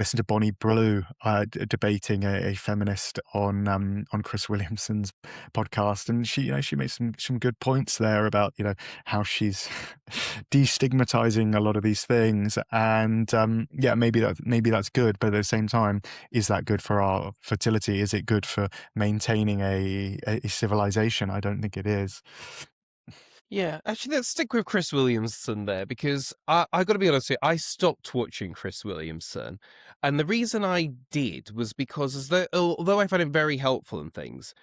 listened to Bonnie Blue debating a feminist on Chris Williamson's podcast, and she made some good points there about how she's destigmatizing a lot of these things, and yeah, maybe that's good, but at the same time, is that good for our fertility? Is it good for maintaining a civilization? I don't think it is. Yeah, actually, let's stick with Chris Williamson there because I got to be honest here, I stopped watching Chris Williamson, and the reason I did was because although I found him very helpful and things,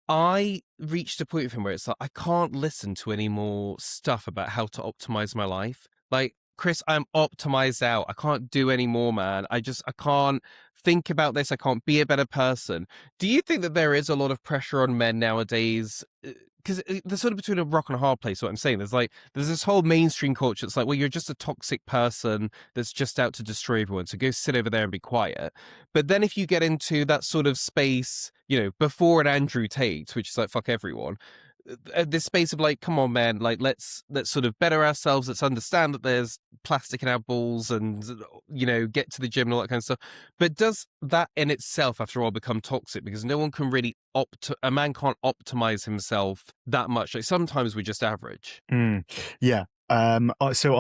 I reached a point with him where it's like I can't listen to any more stuff about how to optimize my life. Like, Chris, I'm optimized out. I can't do any more, man. I can't think about this. I can't be a better person. Do you think that there is a lot of pressure on men nowadays? Because they're sort of between a rock and a hard place. What I'm saying, there's this whole mainstream culture. It's like, well, you're just a toxic person that's just out to destroy everyone. So go sit over there and be quiet. But then if you get into that sort of space, before an Andrew Tate, which is like fuck everyone, this space of like, come on, man, like let's sort of better ourselves. Let's understand that there's plastic in our balls, and get to the gym and all that kind of stuff. But does that in itself, after all, become toxic because no one can really a man can't optimize himself that much? Like sometimes we're just average. Yeah. So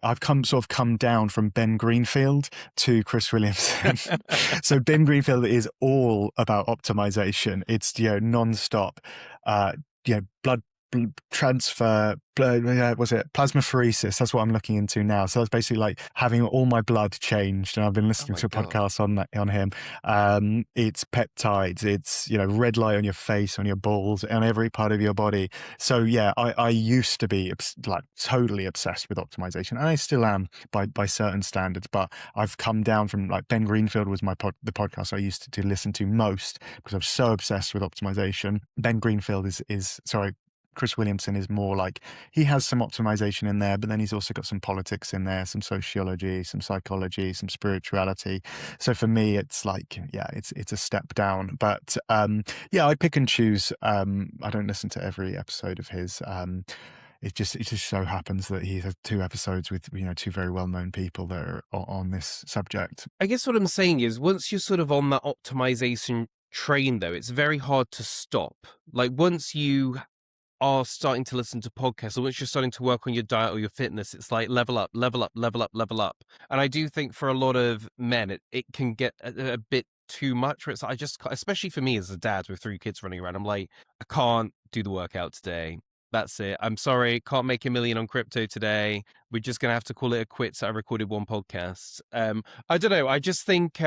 I've come down from Ben Greenfield to Chris Williamson. So Ben Greenfield is all about optimization. It's, non-stop, blood transfer, was it plasmapheresis? That's what I'm looking into now. So that's basically like having all my blood changed, and I've been Oh listening my to a God. podcast on him. It's peptides, it's red light on your face, on your balls, on every part of your body. So yeah, I used to be like totally obsessed with optimization, and I still am by certain standards, but I've come down from, like, Ben Greenfield was the podcast I used to listen to most because I was so obsessed with optimization. Ben Greenfield is sorry, Chris Williamson is more like, he has some optimization in there, but then he's also got some politics in there, some sociology, some psychology, some spirituality. So for me, it's like, yeah, it's a step down. But yeah, I pick and choose. I don't listen to every episode of his. It just so happens that he has two episodes with two very well known people that are on this subject. I guess what I'm saying is once you're sort of on that optimization train, though, it's very hard to stop. Like once you are starting to listen to podcasts, or once you're starting to work on your diet or your fitness, it's like level up, level up, level up, level up. And I do think for a lot of men, it can get a bit too much where it's like, especially for me as a dad with 3 kids running around, I'm like, I can't do the workout today. That's it. I'm sorry, can't make a million on crypto today. We're just gonna have to call it a quits. I recorded one podcast. I don't know. I just think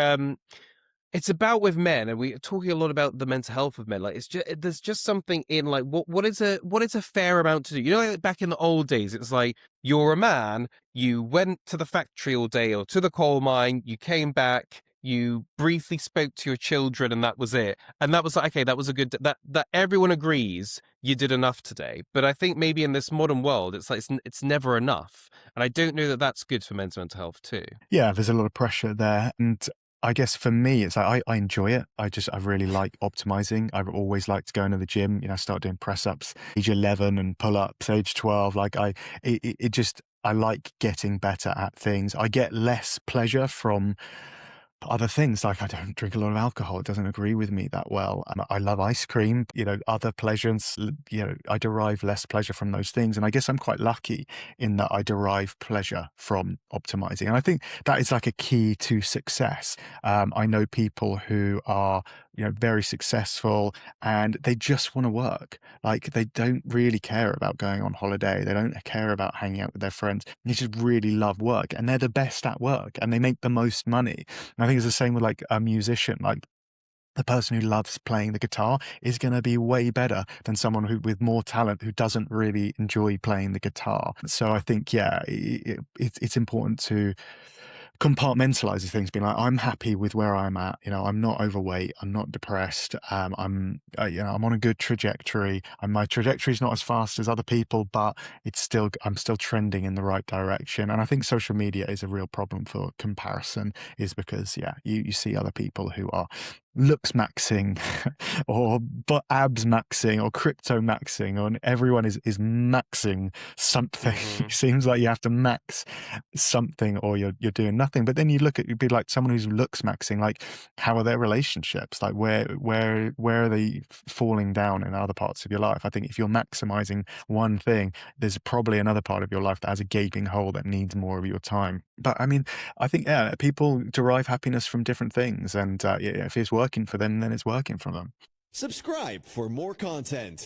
it's about with men, and we're talking a lot about the mental health of men. Like there's just something in like what is a fair amount to do. Like back in the old days, it's like you're a man, you went to the factory all day or to the coal mine, you came back, you briefly spoke to your children, and that was it. And that was like, okay, that was a good that everyone agrees you did enough today. But I think maybe in this modern world, it's like it's never enough, and I don't know that that's good for men's mental health too. Yeah, there's a lot of pressure there. And I guess for me, it's like I enjoy it. I really like optimizing. I've always liked going to the gym. I started doing press ups age 11 and pull ups age 12. Like it just, I like getting better at things. I get less pleasure from other things. Like, I don't drink a lot of alcohol. It doesn't agree with me that well. I love ice cream, other pleasures, I derive less pleasure from those things. And I guess I'm quite lucky in that I derive pleasure from optimizing. And I think that is like a key to success. I know people who are, very successful, and they just want to work. Like, they don't really care about going on holiday. They don't care about hanging out with their friends. They just really love work, and they're the best at work, and they make the most money. And I think it's the same with like a musician. Like, the person who loves playing the guitar is going to be way better than someone with more talent who doesn't really enjoy playing the guitar. So I think, yeah, it's important to compartmentalize these things, being like, I'm happy with where I'm at. I'm not overweight. I'm not depressed. I'm on a good trajectory. And my trajectory is not as fast as other people, but I'm still trending in the right direction. And I think social media is a real problem for comparison, is because, yeah, you see other people who are looks maxing or but abs maxing or crypto maxing, or everyone is maxing something. It Mhm. seems like you have to max something or you're doing nothing. But then you look at, you'd be like someone who's looks maxing, like how are their relationships, like where are they falling down in other parts of your life? I think if you're maximizing one thing, there's probably another part of your life that has a gaping hole that needs more of your time. But I mean, I think, yeah, people derive happiness from different things, and yeah, if it's working for them, then it's working for them. Subscribe for more content.